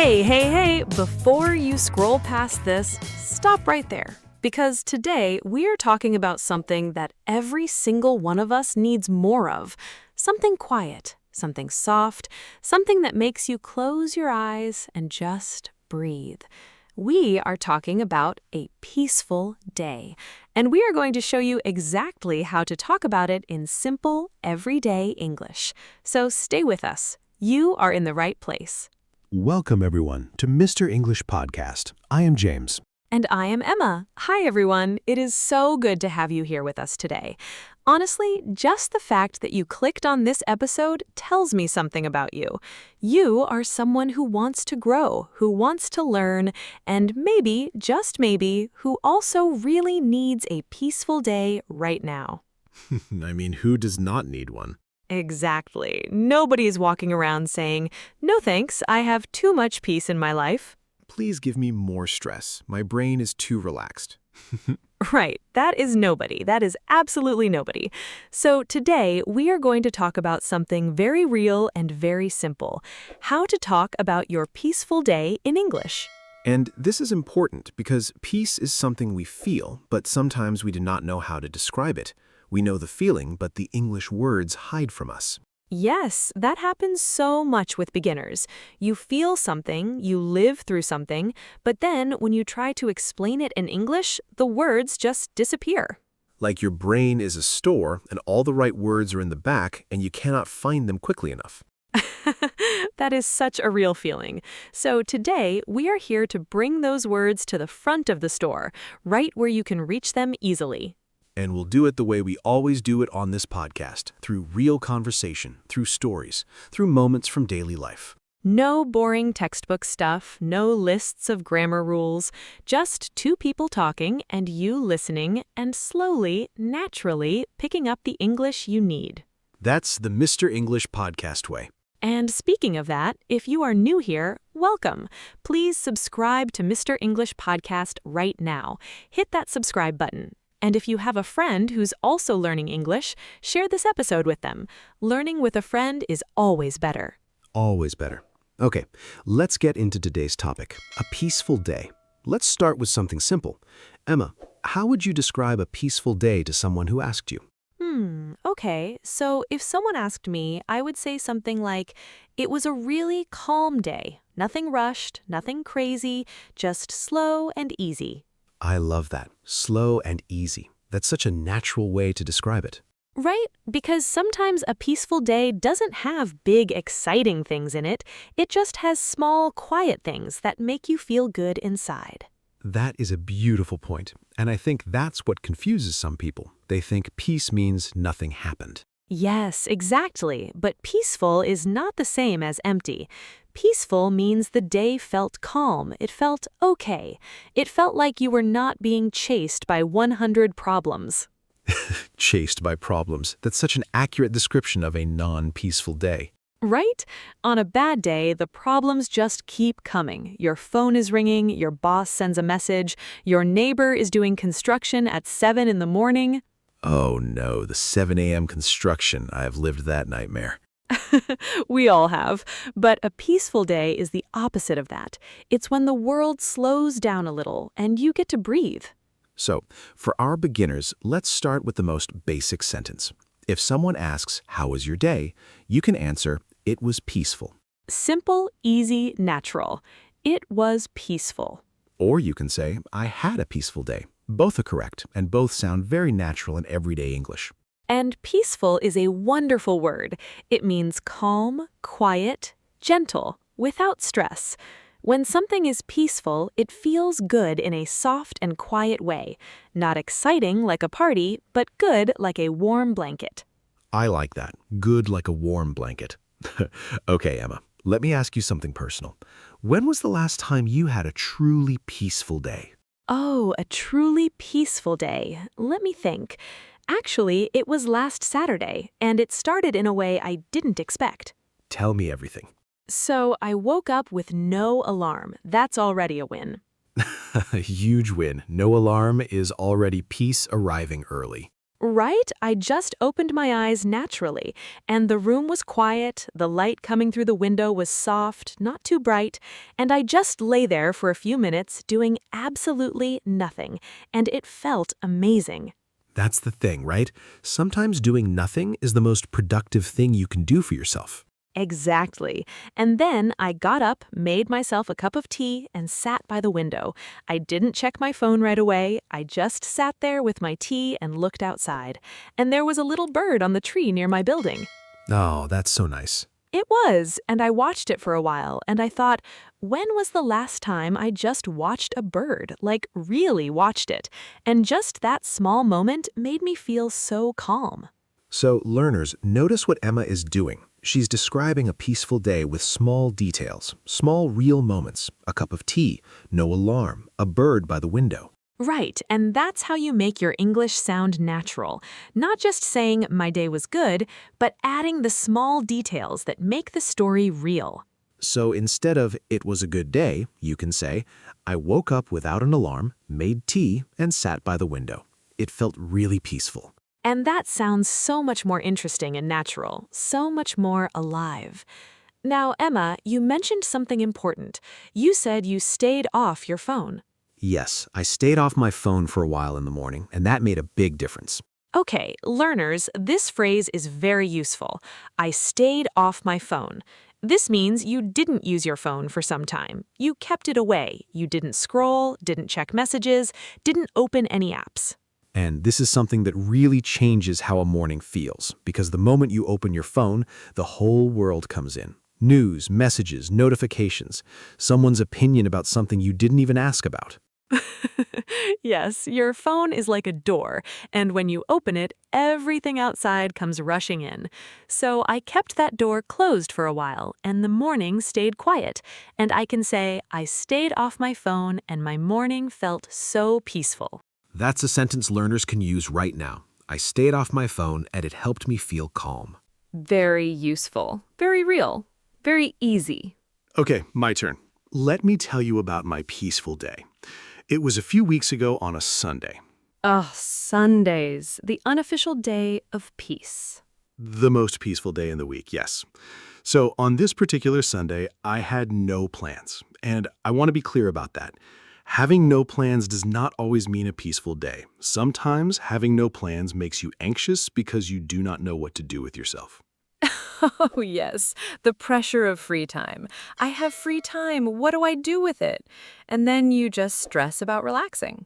Hey, before you scroll past this, stop right there. Because today we are talking about something that every single one of us needs more of. Something quiet, something soft, something that makes you close your eyes and just breathe. We are talking about a peaceful day, and we are going to show you exactly how to talk about it in simple, everyday English. So stay with us. You are in the right place. Welcome, everyone, to Mr. English Podcast. I am James. And I am Emma. Hi, everyone. It is so good to have you here with us today. Honestly, just the fact that you clicked on this episode tells me something about you. You are someone who wants to grow, who wants to learn, and maybe, just maybe, who also really needs a peaceful day right now. I mean, who does not need one? Exactly. Nobody's walking around saying, "No thanks, I have too much peace in my life." Please give me more stress. My brain is too relaxed. Right, that is nobody. That is absolutely nobody. So today, we are going to talk about something very real and very simple. How to talk about your peaceful day in English. And this is important because peace is something we feel, but sometimes we do not know how to describe it. We know the feeling, but the English words hide from us. Yes, that happens so much with beginners. You feel something, you live through something, but then when you try to explain it in English, the words just disappear. Like your brain is a store, and all the right words are in the back, and you cannot find them quickly enough. That is such a real feeling. So today, we are here to bring those words to the front of the store, right where you can reach them easily. And we'll do it the way we always do it on this podcast, through real conversation, through stories, through moments from daily life. No boring textbook stuff, no lists of grammar rules, just two people talking and you listening and slowly, naturally picking up the English you need. That's the Mr. English Podcast way. And speaking of that, if you are new here, welcome. Please subscribe to Mr. English Podcast right now. Hit that subscribe button. And if you have a friend who's also learning English, share this episode with them. Learning with a friend is always better. Always better. Okay, let's get into today's topic, a peaceful day. Let's start with something simple. Emma, how would you describe a peaceful day to someone who asked you? Okay. So if someone asked me, I would say something like, it was a really calm day. Nothing rushed, nothing crazy, just slow and easy. I love that. Slow and easy. That's such a natural way to describe it. Right? Because sometimes a peaceful day doesn't have big, exciting things in it. It just has small, quiet things that make you feel good inside. That is a beautiful point, and I think that's what confuses some people. They think peace means nothing happened. Yes, exactly. But peaceful is not the same as empty. Peaceful means the day felt calm. It felt okay. It felt like you were not being chased by 100 problems. Chased by problems. That's such an accurate description of a non-peaceful day. Right? On a bad day, the problems just keep coming. Your phone is ringing, your boss sends a message, your neighbor is doing construction at 7 in the morning. Oh no, the 7 a.m. construction. I have lived that nightmare. We all have. But a peaceful day is the opposite of that. It's when the world slows down a little and you get to breathe. So, for our beginners, let's start with the most basic sentence. If someone asks, "How was your day?" you can answer, "It was peaceful." Simple, easy, natural. It was peaceful. Or you can say, "I had a peaceful day." Both are correct, and both sound very natural in everyday English. And peaceful is a wonderful word. It means calm, quiet, gentle, without stress. When something is peaceful, it feels good in a soft and quiet way. Not exciting like a party, but good like a warm blanket. I like that. Good like a warm blanket. Okay, Emma, let me ask you something personal. When was the last time you had a truly peaceful day? Oh, a truly peaceful day. Let me think. Actually, it was last Saturday, and it started in a way I didn't expect. Tell me everything. So I woke up with no alarm. That's already a win. A huge win. No alarm is already peace arriving early. Right? I just opened my eyes naturally, and the room was quiet, the light coming through the window was soft, not too bright, and I just lay there for a few minutes doing absolutely nothing, and it felt amazing. That's the thing, right? Sometimes doing nothing is the most productive thing you can do for yourself. Exactly. And then I got up, made myself a cup of tea, and sat by the window. I didn't check my phone right away. I just sat there with my tea and looked outside. And there was a little bird on the tree near my building. Oh, that's so nice. It was, and I watched it for a while, and I thought, when was the last time I just watched a bird, like really watched it? And just that small moment made me feel so calm. So, learners, notice what Emma is doing. She's describing a peaceful day with small details, small real moments, a cup of tea, no alarm, a bird by the window. Right, and that's how you make your English sound natural. Not just saying, my day was good, but adding the small details that make the story real. So instead of, it was a good day, you can say, I woke up without an alarm, made tea, and sat by the window. It felt really peaceful. And that sounds so much more interesting and natural, so much more alive. Now, Emma, you mentioned something important. You said you stayed off your phone. Yes, I stayed off my phone for a while in the morning, and that made a big difference. Okay, learners, this phrase is very useful. I stayed off my phone. This means you didn't use your phone for some time. You kept it away. You didn't scroll, didn't check messages, didn't open any apps. And this is something that really changes how a morning feels, because the moment you open your phone, the whole world comes in. News, messages, notifications, someone's opinion about something you didn't even ask about. Yes, your phone is like a door, and when you open it, everything outside comes rushing in. So I kept that door closed for a while, and the morning stayed quiet. And I can say, I stayed off my phone, and my morning felt so peaceful. That's a sentence learners can use right now. I stayed off my phone, and it helped me feel calm. Very useful, very real, very easy. Okay, my turn. Let me tell you about my peaceful day. It was a few weeks ago on a Sunday. Oh, Sundays, the unofficial day of peace. The most peaceful day in the week, yes. So on this particular Sunday, I had no plans. And I want to be clear about that. Having no plans does not always mean a peaceful day. Sometimes having no plans makes you anxious because you do not know what to do with yourself. Oh, yes, the pressure of free time. I have free time. What do I do with it? And then you just stress about relaxing.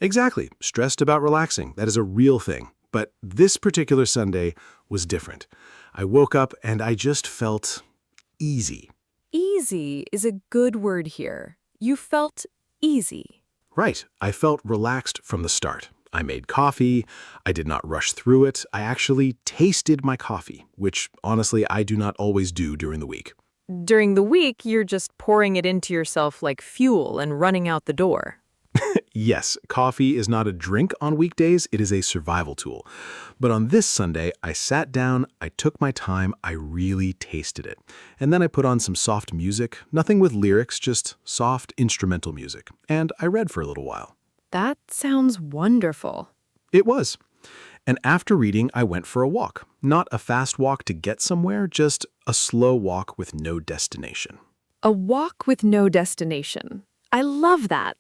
Exactly. Stressed about relaxing. That is a real thing. But this particular Sunday was different. I woke up and I just felt easy. Easy is a good word here. You felt easy. Right. I felt relaxed from the start. I made coffee. I did not rush through it. I actually tasted my coffee, which honestly I do not always do during the week. During the week, you're just pouring it into yourself like fuel and running out the door. Yes, coffee is not a drink on weekdays, it is a survival tool. But on this Sunday, I sat down, I took my time, I really tasted it. And then I put on some soft music, nothing with lyrics, just soft instrumental music. And I read for a little while. That sounds wonderful. It was. And after reading, I went for a walk. Not a fast walk to get somewhere, just a slow walk with no destination. A walk with no destination. I love that.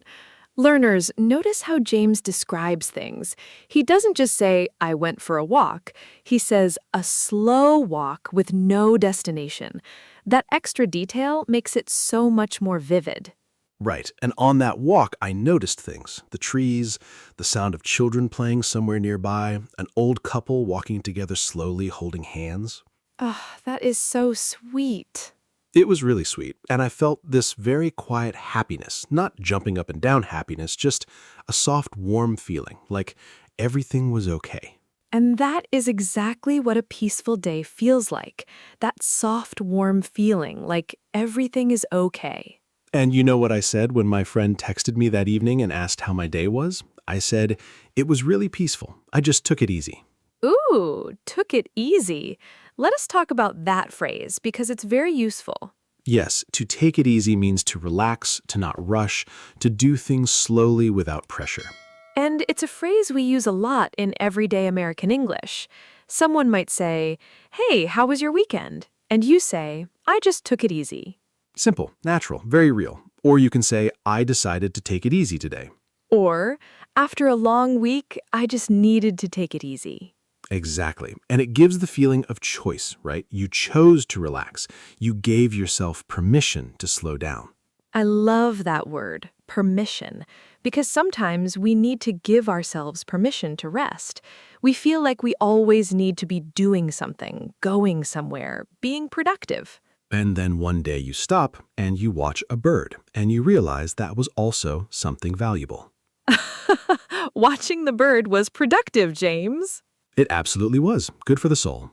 Learners, notice how James describes things. He doesn't just say, I went for a walk. He says, a slow walk with no destination. That extra detail makes it so much more vivid. Right, and on that walk, I noticed things. The trees, the sound of children playing somewhere nearby, an old couple walking together slowly holding hands. Ah, that is so sweet. It was really sweet, and I felt this very quiet happiness, not jumping up and down happiness, just a soft, warm feeling, like everything was okay. And that is exactly what a peaceful day feels like. That soft, warm feeling, like everything is okay. And you know what I said when my friend texted me that evening and asked how my day was? I said, it was really peaceful. I just took it easy. Ooh, took it easy. Let us talk about that phrase because it's very useful. Yes, to take it easy means to relax, to not rush, to do things slowly without pressure. And it's a phrase we use a lot in everyday American English. Someone might say, "Hey, how was your weekend?" And you say, "I just took it easy." Simple, natural, very real. Or you can say, I decided to take it easy today. Or, "After a long week, I just needed to take it easy." Exactly. And it gives the feeling of choice, right? You chose to relax. You gave yourself permission to slow down. I love that word, permission, because sometimes we need to give ourselves permission to rest. We feel like we always need to be doing something, going somewhere, being productive. And then one day you stop and you watch a bird and you realize that was also something valuable. Watching the bird was productive, James. It absolutely was. Good for the soul.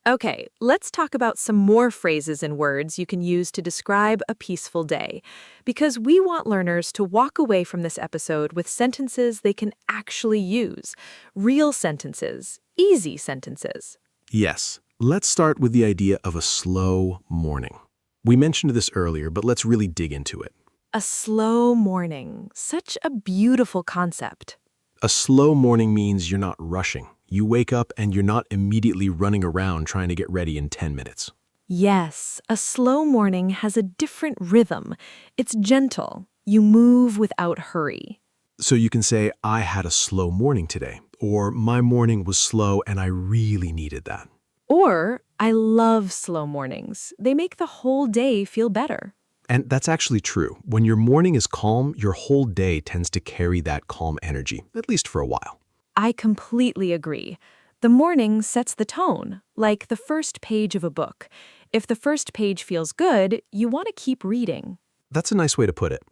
Okay, let's talk about some more phrases and words you can use to describe a peaceful day, because we want learners to walk away from this episode with sentences they can actually use. Real sentences, easy sentences. Yes. Let's start with the idea of a slow morning. We mentioned this earlier, but let's really dig into it. A slow morning, such a beautiful concept. A slow morning means you're not rushing. You wake up and you're not immediately running around trying to get ready in 10 minutes. Yes, a slow morning has a different rhythm. It's gentle. You move without hurry. So you can say, I had a slow morning today, or my morning was slow and I really needed that. Or, I love slow mornings. They make the whole day feel better. And that's actually true. When your morning is calm, your whole day tends to carry that calm energy, at least for a while. I completely agree. The morning sets the tone, like the first page of a book. If the first page feels good, you want to keep reading. That's a nice way to put it.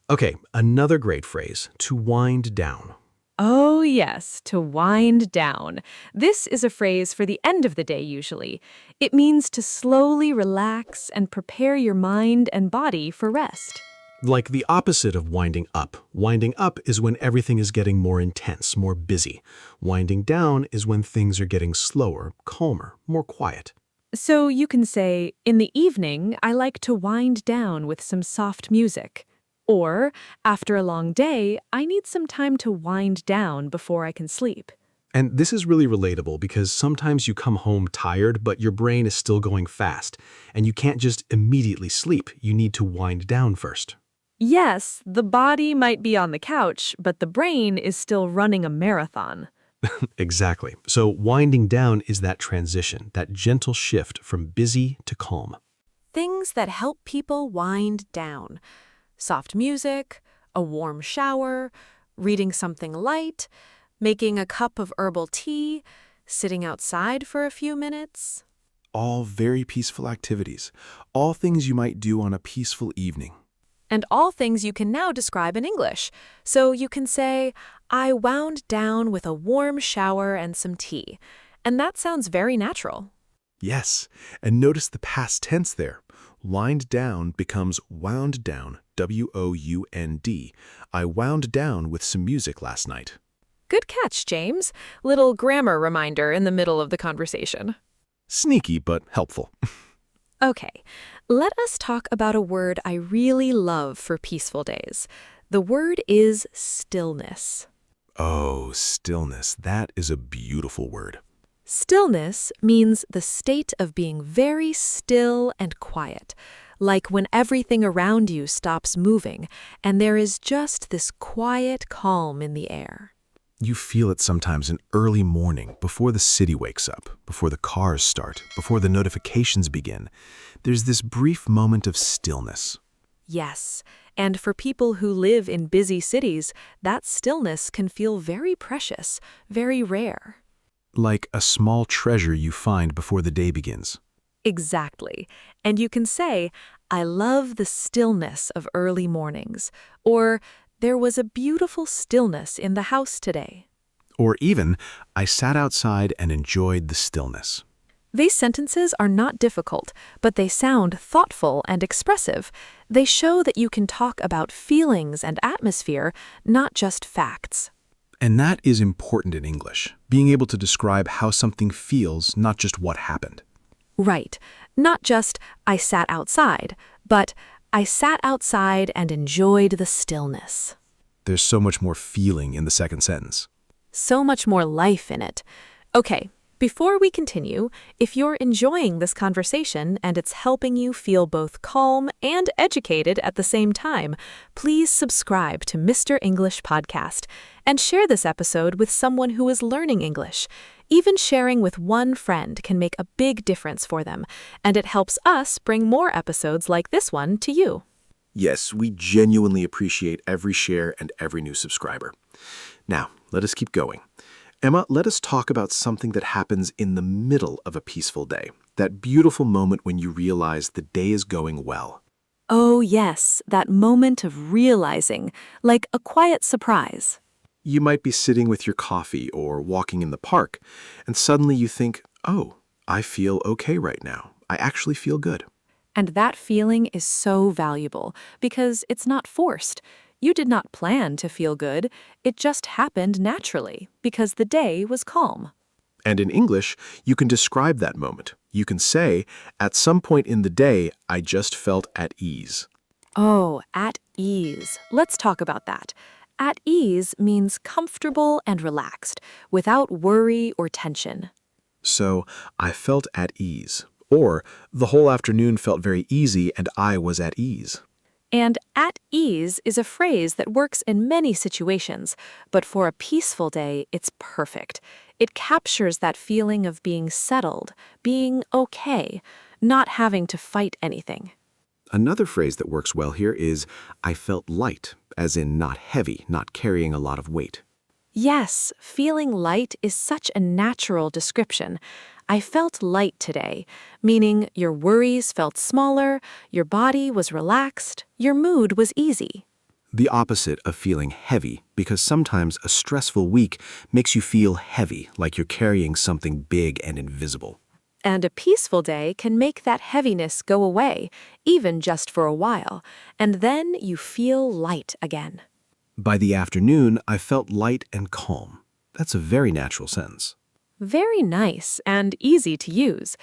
Okay, another great phrase, to wind down. Oh, yes, to wind down. This is a phrase for the end of the day, usually. It means to slowly relax and prepare your mind and body for rest. Like the opposite of winding up. Winding up is when everything is getting more intense, more busy. Winding down is when things are getting slower, calmer, more quiet. So you can say, in the evening, I like to wind down with some soft music. Or, after a long day, I need some time to wind down before I can sleep. And this is really relatable because sometimes you come home tired, but your brain is still going fast, and you can't just immediately sleep. You need to wind down first. Yes, the body might be on the couch, but the brain is still running a marathon. Exactly. So winding down is that transition, that gentle shift from busy to calm. Things that help people wind down. Soft music, a warm shower, reading something light, making a cup of herbal tea, sitting outside for a few minutes. All very peaceful activities. All things you might do on a peaceful evening. And all things you can now describe in English. So you can say, I wound down with a warm shower and some tea. And that sounds very natural. Yes, and notice the past tense there. Wind down becomes wound down, W-O-U-N-D. I wound down with some music last night. Good catch, James. Little grammar reminder in the middle of the conversation. Sneaky, but helpful. Okay, let us talk about a word I really love for peaceful days. The word is stillness. Oh, stillness. That is a beautiful word. Stillness means the state of being very still and quiet, like when everything around you stops moving and there is just this quiet calm in the air. You feel it sometimes in early morning, before the city wakes up, before the cars start, before the notifications begin. There's this brief moment of stillness. Yes, and for people who live in busy cities, that stillness can feel very precious, very rare. Like a small treasure you find before the day begins. Exactly. And you can say, I love the stillness of early mornings, or there was a beautiful stillness in the house today. Or even, I sat outside and enjoyed the stillness. These sentences are not difficult, but they sound thoughtful and expressive. They show that you can talk about feelings and atmosphere, not just facts. And that is important in English, being able to describe how something feels, not just what happened. Right. Not just, I sat outside, but I sat outside and enjoyed the stillness. There's so much more feeling in the second sentence. So much more life in it. Okay, before we continue, if you're enjoying this conversation and it's helping you feel both calm and educated at the same time, please subscribe to Mr. English Podcast and share this episode with someone who is learning English. Even sharing with one friend can make a big difference for them, and it helps us bring more episodes like this one to you. Yes, we genuinely appreciate every share and every new subscriber. Now, let us keep going. Emma, let us talk about something that happens in the middle of a peaceful day. That beautiful moment when you realize the day is going well. Oh yes, that moment of realizing, like a quiet surprise. You might be sitting with your coffee or walking in the park, and suddenly you think, oh, I feel okay right now. I actually feel good. And that feeling is so valuable because it's not forced. You did not plan to feel good. It just happened naturally because the day was calm. And in English, you can describe that moment. You can say, at some point in the day, I just felt at ease. Oh, at ease. Let's talk about that. At ease means comfortable and relaxed, without worry or tension. So, I felt at ease. Or, the whole afternoon felt very easy and I was at ease. And at ease is a phrase that works in many situations, but for a peaceful day, it's perfect. It captures that feeling of being settled, being okay, not having to fight anything. Another phrase that works well here is, I felt light, as in not heavy, not carrying a lot of weight. Yes, feeling light is such a natural description. I felt light today, meaning your worries felt smaller, your body was relaxed, your mood was easy. The opposite of feeling heavy, because sometimes a stressful week makes you feel heavy, like you're carrying something big and invisible. And a peaceful day can make that heaviness go away, even just for a while, and then you feel light again. By the afternoon, I felt light and calm. That's a very natural sentence. Very nice and easy to use.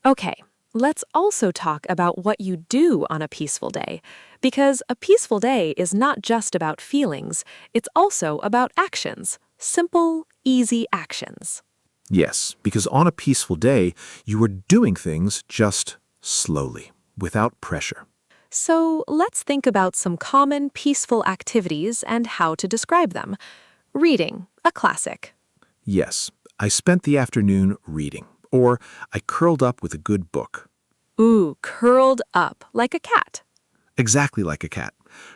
Okay, let's also talk about what you do on a peaceful day, because a peaceful day is not just about feelings, it's also about actions, simple, easy actions. Yes, because on a peaceful day, you are doing things just slowly, without pressure. So let's think about some common peaceful activities and how to describe them. Reading, a classic. Yes, I spent the afternoon reading, or I curled up with a good book. Ooh, curled up, like a cat. Exactly like a cat.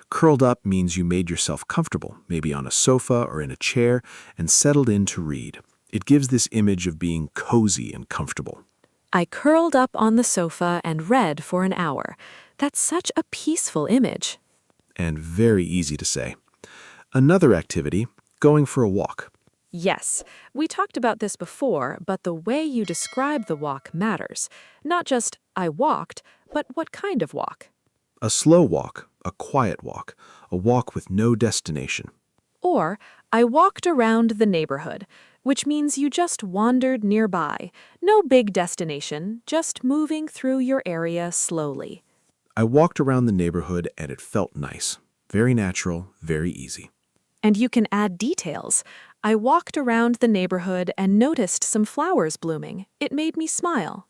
Curled up means you made yourself comfortable, maybe on a sofa or in a chair, and settled in to read. It gives this image of being cozy and comfortable. I curled up on the sofa and read for an hour. That's such a peaceful image. And very easy to say. Another activity, going for a walk. Yes, we talked about this before, but the way you describe the walk matters. Not just, I walked, but what kind of walk? A slow walk, a quiet walk, a walk with no destination. Or, I walked around the neighborhood, which means you just wandered nearby. No big destination, just moving through your area slowly. I walked around the neighborhood and it felt nice. Very natural, very easy. And you can add details. I walked around the neighborhood and noticed some flowers blooming. It made me smile.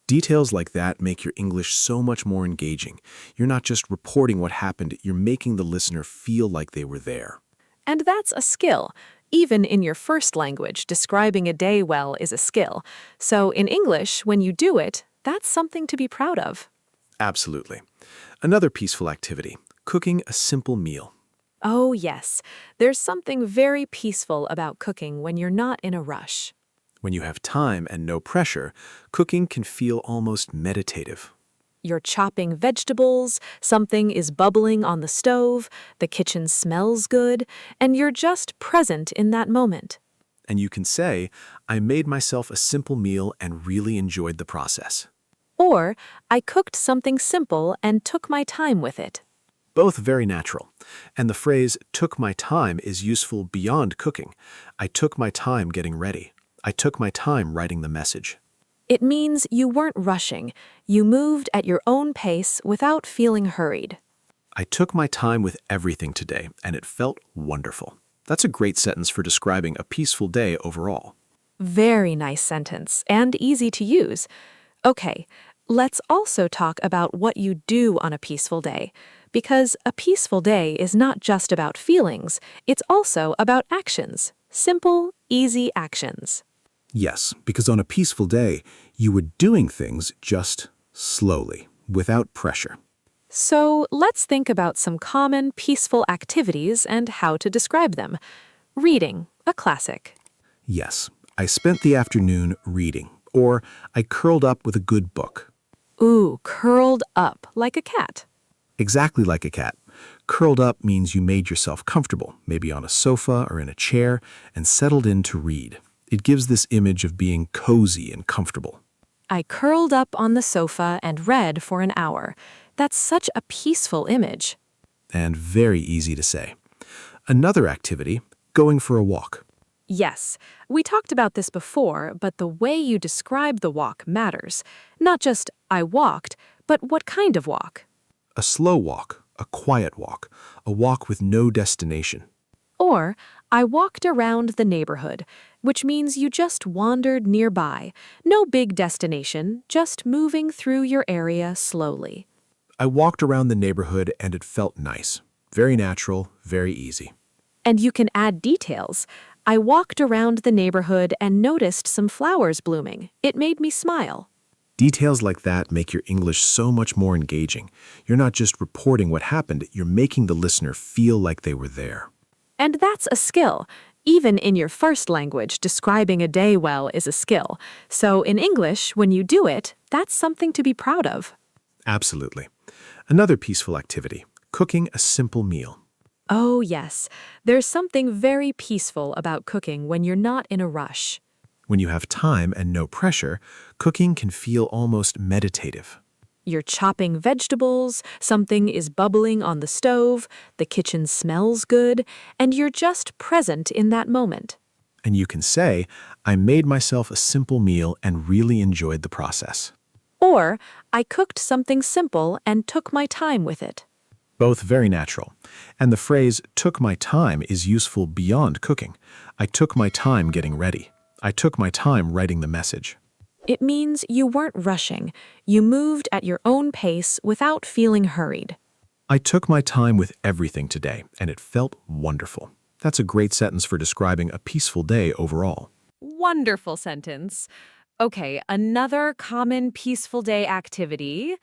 Details like that make your English so much more engaging. You're not just reporting what happened, you're making the listener feel like they were there. And that's a skill. Even in your first language, describing a day well is a skill. So in English, when you do it, that's something to be proud of. Absolutely. Another peaceful activity, cooking a simple meal. Oh yes, there's something very peaceful about cooking when you're not in a rush. When you have time and no pressure, cooking can feel almost meditative. You're chopping vegetables, something is bubbling on the stove, the kitchen smells good, and you're just present in that moment. And you can say, I made myself a simple meal and really enjoyed the process. Or, I cooked something simple and took my time with it. Both very natural. And the phrase, took my time, is useful beyond cooking. I took my time getting ready. I took my time writing the message. It means you weren't rushing. You moved at your own pace without feeling hurried. I took my time with everything today, and it felt wonderful. That's a great sentence for describing a peaceful day overall. Very nice sentence and easy to use. Okay, let's also talk about what you do on a peaceful day. Because a peaceful day is not just about feelings, it's also about actions. Simple, easy actions. Yes, because on a peaceful day, you were doing things just slowly, without pressure. So let's think about some common peaceful activities and how to describe them. Reading, a classic. Yes, I spent the afternoon reading, or I curled up with a good book. Ooh, curled up like a cat. Exactly like a cat. Curled up means you made yourself comfortable, maybe on a sofa or in a chair, and settled in to read. It gives this image of being cozy and comfortable. I curled up on the sofa and read for an hour. That's such a peaceful image. And very easy to say. Another activity, going for a walk. Yes, we talked about this before, but the way you describe the walk matters. Not just, I walked, but what kind of walk? A slow walk, a quiet walk, a walk with no destination. Or, I walked around the neighborhood, which means you just wandered nearby. No big destination, just moving through your area slowly. I walked around the neighborhood and it felt nice. Very natural, very easy. And you can add details. I walked around the neighborhood and noticed some flowers blooming. It made me smile. Details like that make your English so much more engaging. You're not just reporting what happened, you're making the listener feel like they were there. And that's a skill. Even in your first language, describing a day well is a skill. So in English, when you do it, that's something to be proud of. Absolutely. Another peaceful activity, cooking a simple meal. Oh, yes. There's something very peaceful about cooking when you're not in a rush. When you have time and no pressure, cooking can feel almost meditative. You're chopping vegetables, something is bubbling on the stove, the kitchen smells good, and you're just present in that moment. And you can say, I made myself a simple meal and really enjoyed the process. Or, I cooked something simple and took my time with it. Both very natural. And the phrase, took my time, is useful beyond cooking. I took my time getting ready. I took my time writing the message. It means you weren't rushing. You moved at your own pace without feeling hurried. I took my time with everything today, and it felt wonderful. That's a great sentence for describing a peaceful day overall. Wonderful sentence. Okay, another common peaceful day activity,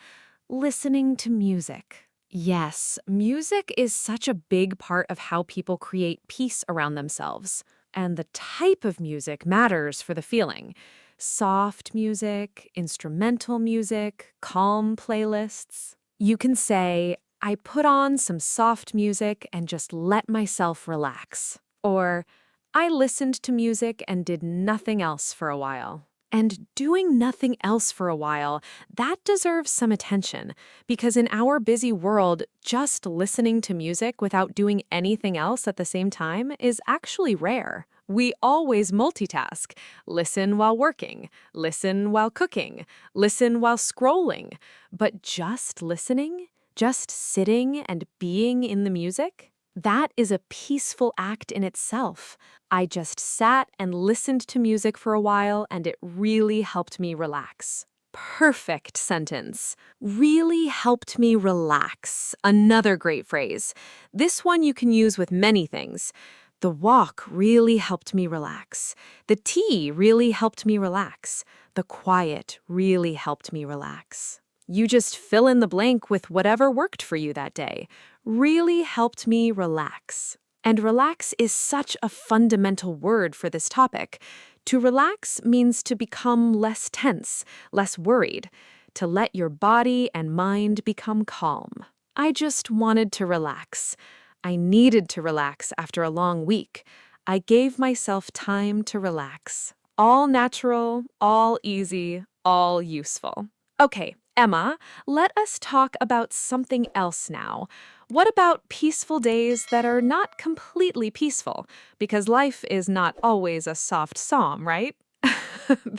listening to music. Yes, music is such a big part of how people create peace around themselves. And the type of music matters for the feeling. Soft music, instrumental music, calm playlists. You can say, I put on some soft music and just let myself relax. Or, I listened to music and did nothing else for a while. And doing nothing else for a while, that deserves some attention, because in our busy world, just listening to music without doing anything else at the same time is actually rare. We always multitask. Listen while working, listen while cooking, listen while scrolling. But just listening, just sitting and being in the music, that is a peaceful act in itself. I just sat and listened to music for a while, and it really helped me relax. Perfect sentence. Really helped me relax. Another great phrase. This one you can use with many things. The walk really helped me relax. The tea really helped me relax. The quiet really helped me relax. You just fill in the blank with whatever worked for you that day. Really helped me relax. And relax is such a fundamental word for this topic. To relax means to become less tense, less worried, to let your body and mind become calm. I just wanted to relax. I needed to relax after a long week. I gave myself time to relax. All natural, all easy, all useful. Okay, Emma, let us talk about something else now. What about peaceful days that are not completely peaceful? Because life is not always a soft psalm, right?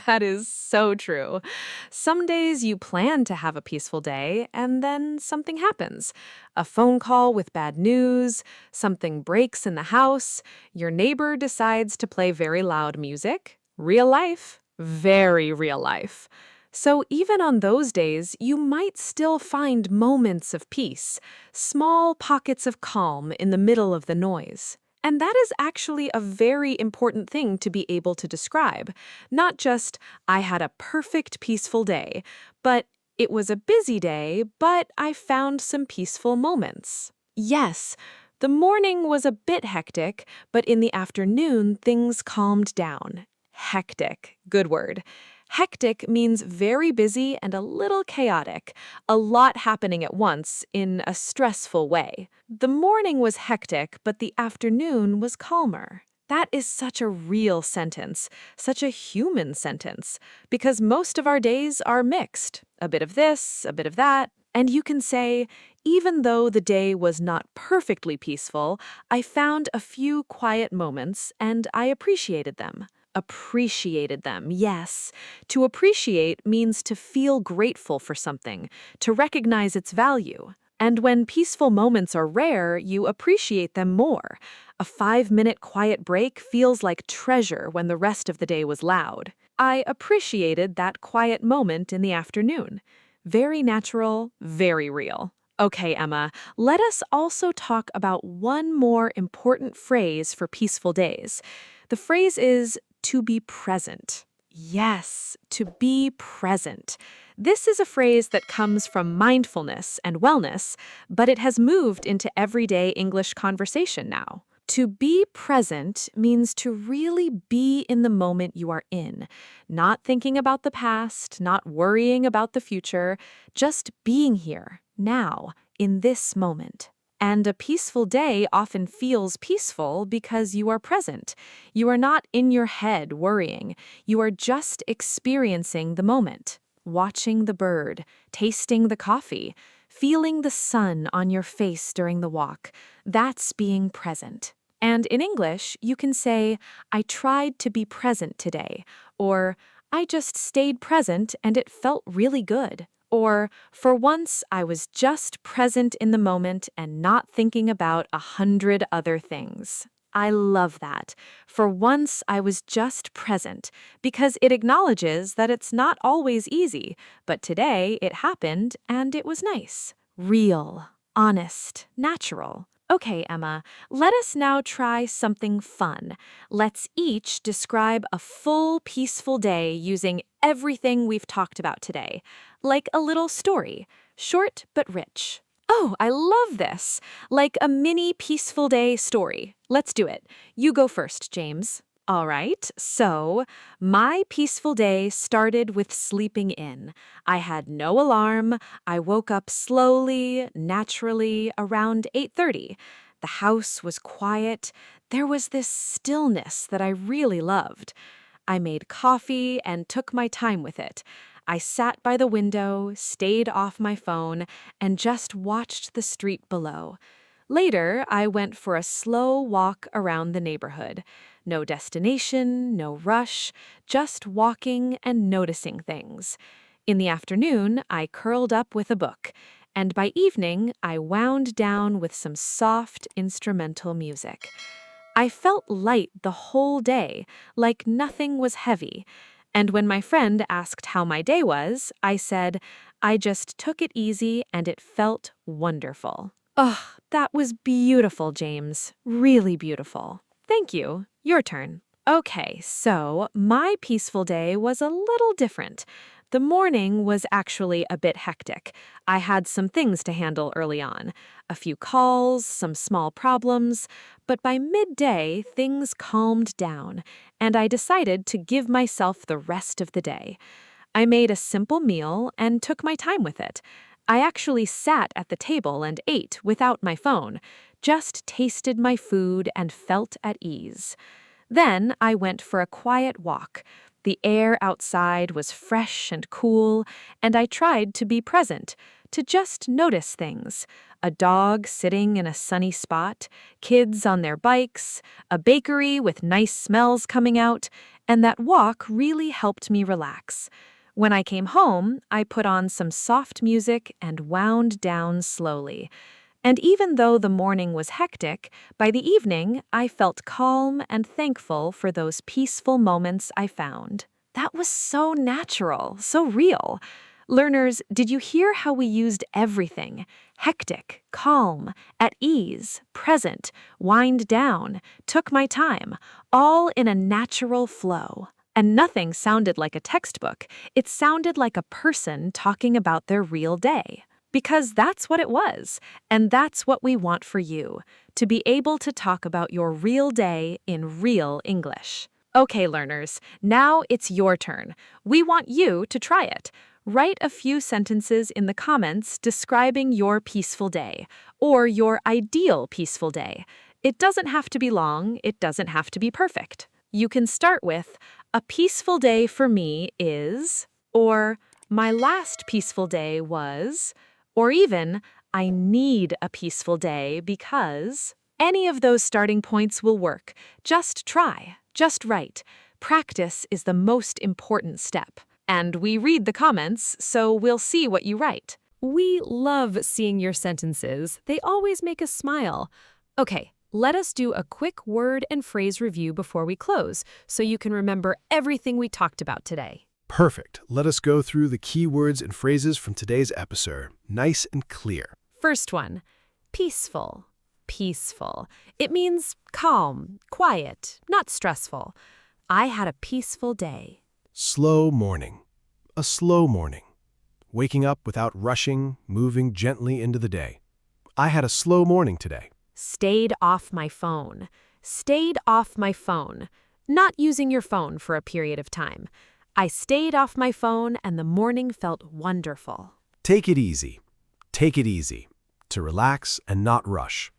That is so true. Some days you plan to have a peaceful day, and then something happens. A phone call with bad news, something breaks in the house, your neighbor decides to play very loud music. Real life, very real life. So even on those days, you might still find moments of peace, small pockets of calm in the middle of the noise. And that is actually a very important thing to be able to describe. Not just, I had a perfect peaceful day, but it was a busy day, but I found some peaceful moments. Yes, the morning was a bit hectic, but in the afternoon, things calmed down. Hectic, good word. Hectic means very busy and a little chaotic, a lot happening at once in a stressful way. The morning was hectic, but the afternoon was calmer. That is such a real sentence, such a human sentence, because most of our days are mixed. A bit of this, a bit of that. And you can say, even though the day was not perfectly peaceful, I found a few quiet moments and I appreciated them. Appreciated them, yes. To appreciate means to feel grateful for something, to recognize its value. And when peaceful moments are rare, you appreciate them more. A 5-minute quiet break feels like treasure when the rest of the day was loud. I appreciated that quiet moment in the afternoon. Very natural, very real. Okay, Emma, let us also talk about one more important phrase for peaceful days. The phrase is to be present. Yes, to be present. This is a phrase that comes from mindfulness and wellness, but it has moved into everyday English conversation now. To be present means to really be in the moment you are in, not thinking about the past, not worrying about the future, just being here, now, in this moment. And a peaceful day often feels peaceful because you are present. You are not in your head worrying. You are just experiencing the moment, watching the bird, tasting the coffee, feeling the sun on your face during the walk. That's being present. And in English, you can say, I tried to be present today, or I just stayed present and it felt really good. Or, for once, I was just present in the moment and not thinking about 100 other things. I love that. For once, I was just present, because it acknowledges that it's not always easy, but today it happened and it was nice. Real, honest, natural. Okay, Emma, let us now try something fun. Let's each describe a full, peaceful day using everything we've talked about today. Like a little story, short but rich. Oh, I love this! Like a mini peaceful day story. Let's do it. You go first, James. All right, so my peaceful day started with sleeping in. I had no alarm. I woke up slowly, naturally, around 8:30. The house was quiet. There was this stillness that I really loved. I made coffee and took my time with it. I sat by the window, stayed off my phone, and just watched the street below. Later, I went for a slow walk around the neighborhood. No destination, no rush, just walking and noticing things. In the afternoon, I curled up with a book, and by evening, I wound down with some soft instrumental music. I felt light the whole day, like nothing was heavy. And when my friend asked how my day was, I said, I just took it easy and it felt wonderful. Oh, that was beautiful, James. Really beautiful. Thank you. Your turn. Okay, so my peaceful day was a little different. The morning was actually a bit hectic. I had some things to handle early on. A few calls, some small problems. But by midday, things calmed down, and I decided to give myself the rest of the day. I made a simple meal and took my time with it. I actually sat at the table and ate without my phone, just tasted my food and felt at ease. Then I went for a quiet walk. The air outside was fresh and cool, and I tried to be present, to just notice things. A dog sitting in a sunny spot, kids on their bikes, a bakery with nice smells coming out, and that walk really helped me relax. When I came home, I put on some soft music and wound down slowly. And even though the morning was hectic, by the evening I felt calm and thankful for those peaceful moments I found. That was so natural, so real. Learners, did you hear how we used everything? Hectic, calm, at ease, present, wind down, took my time, all in a natural flow. And nothing sounded like a textbook. It sounded like a person talking about their real day. Because that's what it was, and that's what we want for you, to be able to talk about your real day in real English. Okay, learners, now it's your turn. We want you to try it. Write a few sentences in the comments describing your peaceful day, or your ideal peaceful day. It doesn't have to be long, it doesn't have to be perfect. You can start with, "A peaceful day for me is," or "My last peaceful day was," or even, "I need a peaceful day because." Any of those starting points will work. Just try, just write. Practice is the most important step. And we read the comments, so we'll see what you write. We love seeing your sentences. They always make us smile. Okay, let us do a quick word and phrase review before we close, so you can remember everything we talked about today. Perfect. Let us go through the key words and phrases from today's episode, nice and clear. First one, peaceful. Peaceful. It means calm, quiet, not stressful. I had a peaceful day. Slow morning. A slow morning. Waking up without rushing, moving gently into the day. I had a slow morning today. Stayed off my phone. Stayed off my phone. Not using your phone for a period of time. I stayed off my phone and the morning felt wonderful. Take it easy. Take it easy. To relax and not rush.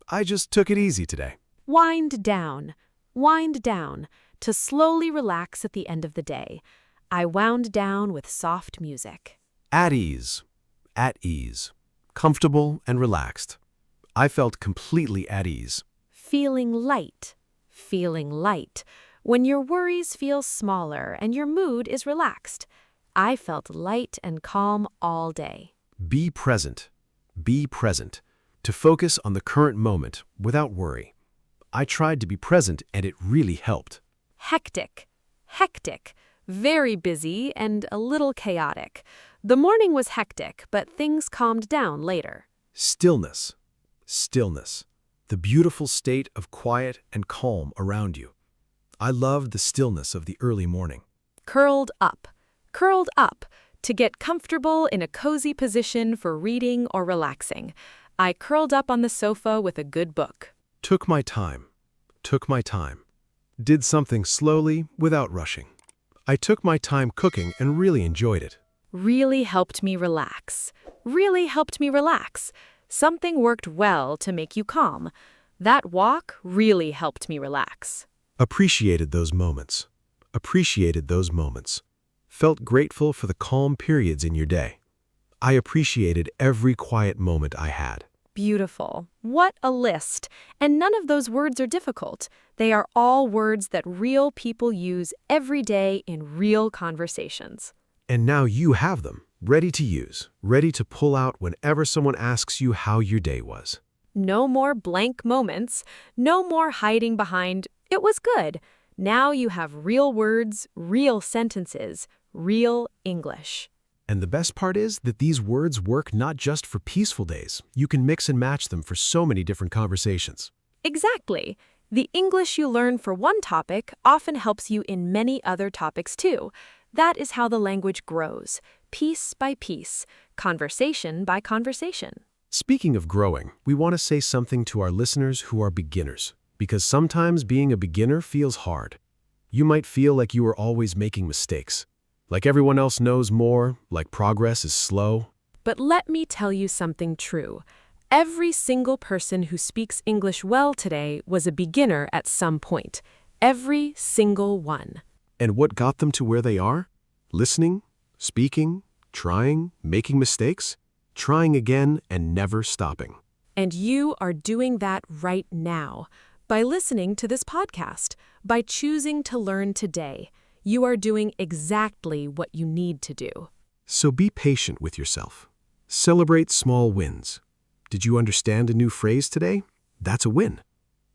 I just took it easy today. Wind down. Wind down. To slowly relax at the end of the day. I wound down with soft music. At ease. At ease. Comfortable and relaxed. I felt completely at ease. Feeling light. Feeling light. When your worries feel smaller and your mood is relaxed. I felt light and calm all day. Be present. Be present. To focus on the current moment without worry. I tried to be present and it really helped. Hectic. Hectic. Very busy and a little chaotic. The morning was hectic, but things calmed down later. Stillness. Stillness. The beautiful state of quiet and calm around you. I loved the stillness of the early morning. Curled up. Curled up. To get comfortable in a cozy position for reading or relaxing. I curled up on the sofa with a good book. Took my time. Took my time. Did something slowly without rushing. I took my time cooking and really enjoyed it. Really helped me relax. Really helped me relax. Something worked well to make you calm. That walk really helped me relax. Appreciated those moments. Appreciated those moments. Felt grateful for the calm periods in your day. I appreciated every quiet moment I had. Beautiful. What a list. And none of those words are difficult. They are all words that real people use every day in real conversations. And now you have them, ready to use, ready to pull out whenever someone asks you how your day was. No more blank moments. No more hiding behind, "It was good." Now you have real words, real sentences, real English. And the best part is that these words work not just for peaceful days. You can mix and match them for so many different conversations. Exactly. The English you learn for one topic often helps you in many other topics too. That is how the language grows, piece by piece, conversation by conversation. Speaking of growing, we want to say something to our listeners who are beginners, because sometimes being a beginner feels hard. You might feel like you are always making mistakes, like everyone else knows more, like progress is slow. But let me tell you something true. Every single person who speaks English well today was a beginner at some point. Every single one. And what got them to where they are? Listening, speaking, trying, making mistakes, trying again and never stopping. And you are doing that right now by listening to this podcast, By choosing to learn today, you are doing exactly what you need to do. So be patient with yourself. Celebrate small wins. Did you understand a new phrase today? That's a win.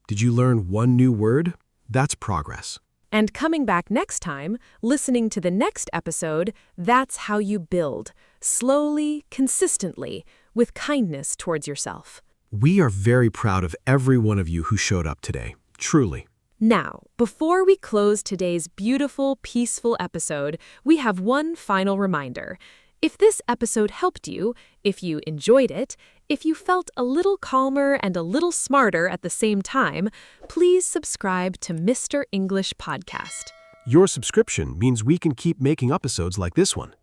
Did you learn one new word? That's progress. And coming back next time, listening to the next episode, that's how you build, slowly, consistently, with kindness towards yourself. We are very proud of every one of you who showed up today, truly. Now, before we close today's beautiful, peaceful episode, we have one final reminder. If this episode helped you, if you enjoyed it, if you felt a little calmer and a little smarter at the same time, please subscribe to Mr. English Podcast. Your subscription means we can keep making episodes like this one.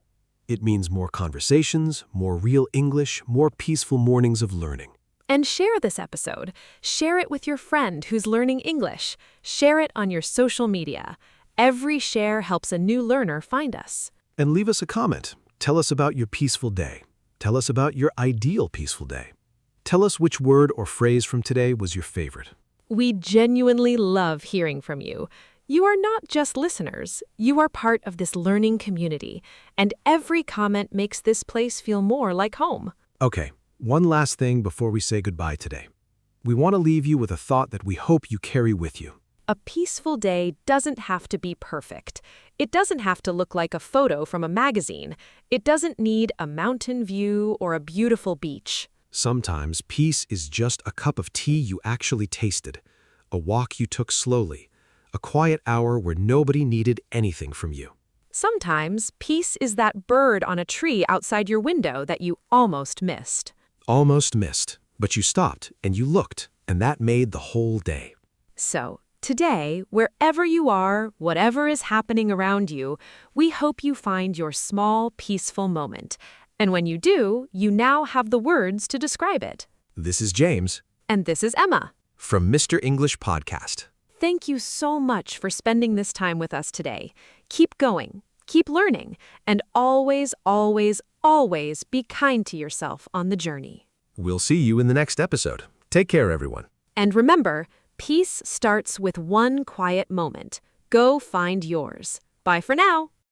It means more conversations, more real English, more peaceful mornings of learning. And share this episode. Share it with your friend who's learning English. Share it on your social media. Every share helps a new learner find us. And leave us a comment. Tell us about your peaceful day. Tell us about your ideal peaceful day. Tell us which word or phrase from today was your favorite. We genuinely love hearing from you. You are not just listeners. You are part of this learning community. And every comment makes this place feel more like home. Okay, one last thing before we say goodbye today. We want to leave you with a thought that we hope you carry with you. A peaceful day doesn't have to be perfect. It doesn't have to look like a photo from a magazine. It doesn't need a mountain view or a beautiful beach. Sometimes peace is just a cup of tea you actually tasted, a walk you took slowly, a quiet hour where nobody needed anything from you. Sometimes peace is that bird on a tree outside your window that you almost missed. Almost missed, but you stopped and you looked, and that made the whole day. So, today, wherever you are, whatever is happening around you, we hope you find your small, peaceful moment. And when you do, you now have the words to describe it. This is James. And this is Emma. From Mr. English Podcast. Thank you so much for spending this time with us today. Keep going, keep learning, and always, always, always be kind to yourself on the journey. We'll see you in the next episode. Take care, everyone. And remember, peace starts with one quiet moment. Go find yours. Bye for now.